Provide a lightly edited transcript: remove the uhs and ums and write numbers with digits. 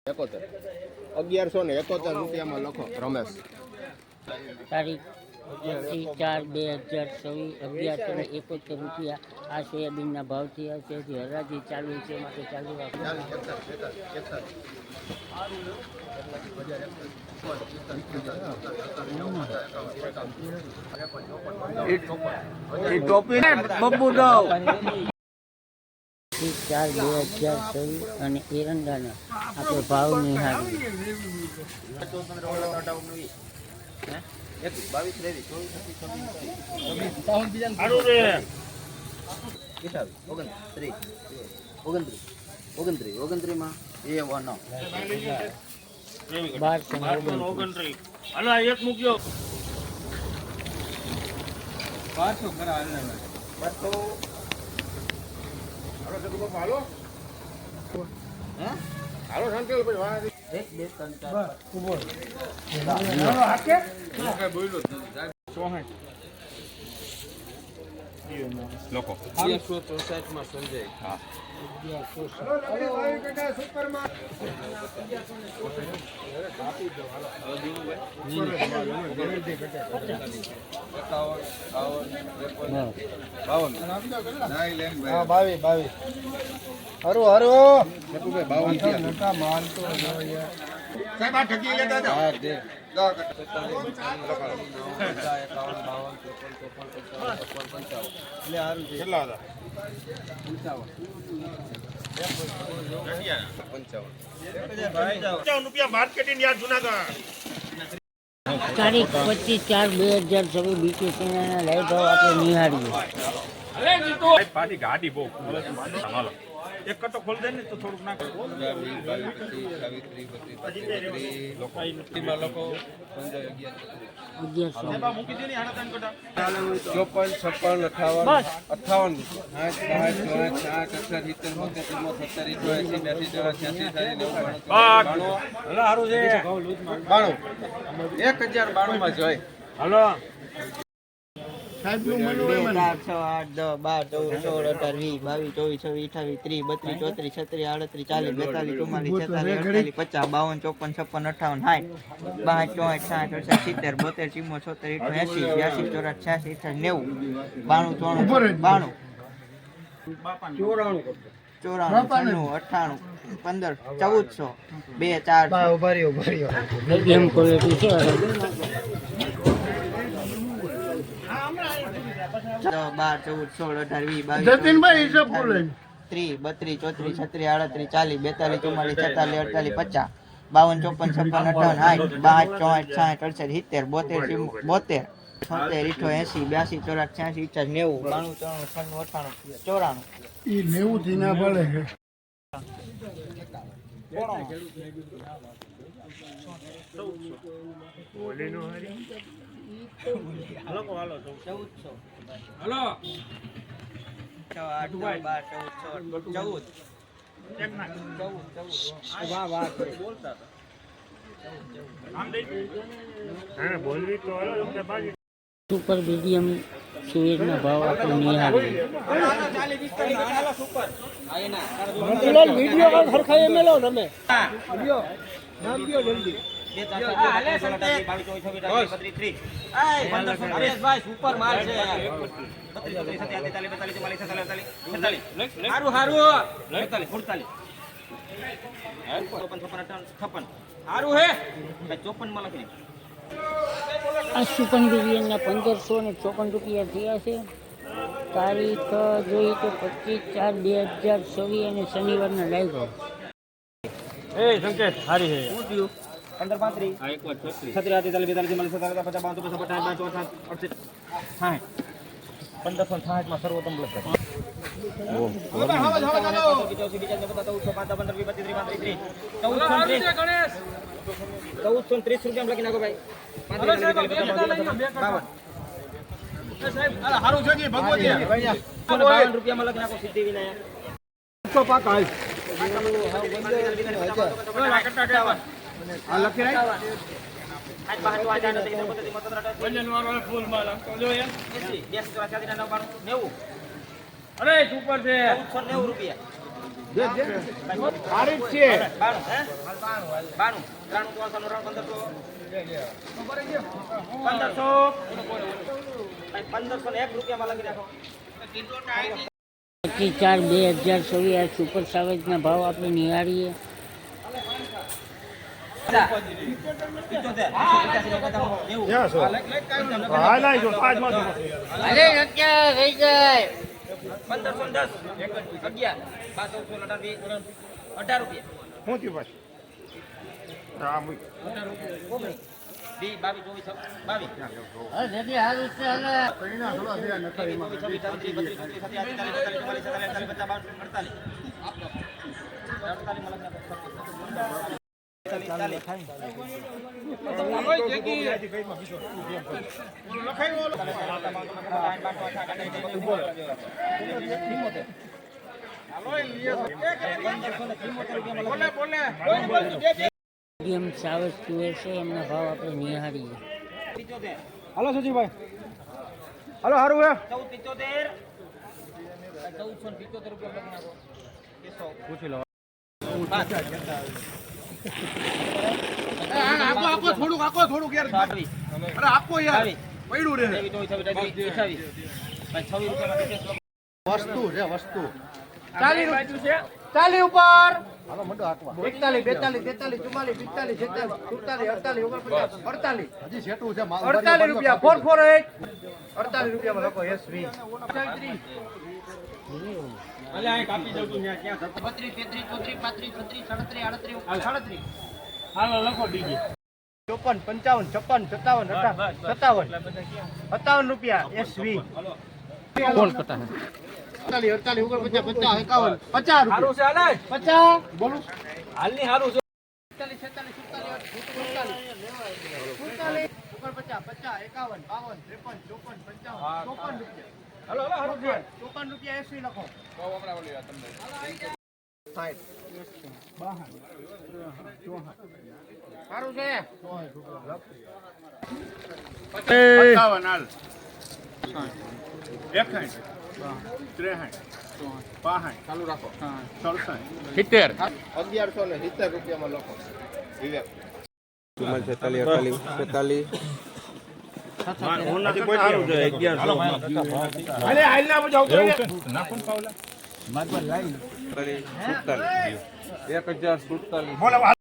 71 1171 રૂપિયામાં લખો રમેશ. તારીખ 4/4/2024 1171 આ સોયાબીનના ભાવ થયા છે. જે હરાજી ચાલુ છે માટે ચાલુ રાખો. તારીખ 4/2024 અને એરંડાના આપણે ભાવ નિહાળીએ. હાલો સંકેલ ભાઈ વાહ એક બે ત્રણ ચાર ઉભો હાલો હાકે કઈ બોલ્યો 64 લોકો 264 માં સંજય હા 264 અરે ભાઈ બેટા સુપર માં આપી દો હાલો હરો માલ તો સાહેબ આ ઠકી લેતા જાઓ હા દે કેટલા હતા 55 રૂપિયા માર્કેટિંગ યાર જુનાગઢ. તારીખ 25/4/2024 બીટી સેનાના લાઈવ ભાવ આપણે નિહાળીએ. પાટી ગાડી બહુ હાલો એક કટો ખોલ દે ને તો થોડુંક નાખ. મૂકી દે ને 54 56 58 1092 માં જોઈ હાલો 2 4 6 8 10 12 14 16 18 20 22 23 24 36 38 40 45 મીડિયમ ક્વોલિટી છે. 12 14 16 18 20 22 23 32 34 36 38 40 45 52 54 56 58 62 63 64 ઈ 90 થી ના પડે છે. સુપર મીડિયમ સુવેરના ભાવ આપણે નિહાળીએ. વિડીયો સરખાઈ મેલો તમે નામ દો જલ્દી. આ સુપર મીડિયમના 1554 રૂપિયા થયા છે. તારીખ જોઈએ તો 25/4/2024 અને શનિવારના લાઈવ ભાવ. સંકેત સારી છે 15 35 આ એક વાર 36 37 1560 માં સર્વોત્તમ લખે. 1430 રૂપિયા લખી નાખો ભાઈ. સારું છે કે ભગવતી 52 રૂપિયામાં લખી નાખો સિદ્ધિ વિનાયક. 100 પાકા આ લખી રાખ અરે સુપર છે 90 રૂપિયા સારી જ છે. 4/2024 આ સુપર સાવેજના ભાવ આપણે નિહાળીએ. અરે નક્યા થઈ જાય 1500 સાવેજ તુવેર છે એમના ભાવ આપણે નિહાળીએ. હાલો સજીભાઈ, હાલો હારું હે 1475 રૂપિયા પૂછી લો. આખો થોડુંક યાર. અરે આખો યાર પડ્યું રે. વસ્તુ છે વસ્તુ. 40 રૂપિયા 40 ઉપર. હાલો મંડો હાકવા. 41 42 43 44 45 46 47 48 49 હજી સેટું છે. 48 રૂપિયા 448. 48 રૂપિયામાં લખો એસવી. અલે આ કાપી દઉં તું ત્યાં ક્યાં 32 33 34 35 36 37 38 હાલો લખો ડીજે 54 55 56 57 57 રૂપિયા એસવી. કોણ પતા હે 48 ઉપર 50 51 50 રૂપિયા. 50 બોલું હાલની હારું છે. 46 47 હાલો હારું છે. 54 રૂપિયા એસવી લખો. સારું છે. 57 હાલ 61 63 65 ચાલુ રાખો 67 1170 રૂપિયામાં લખો વિવેક. 46 48 બોલો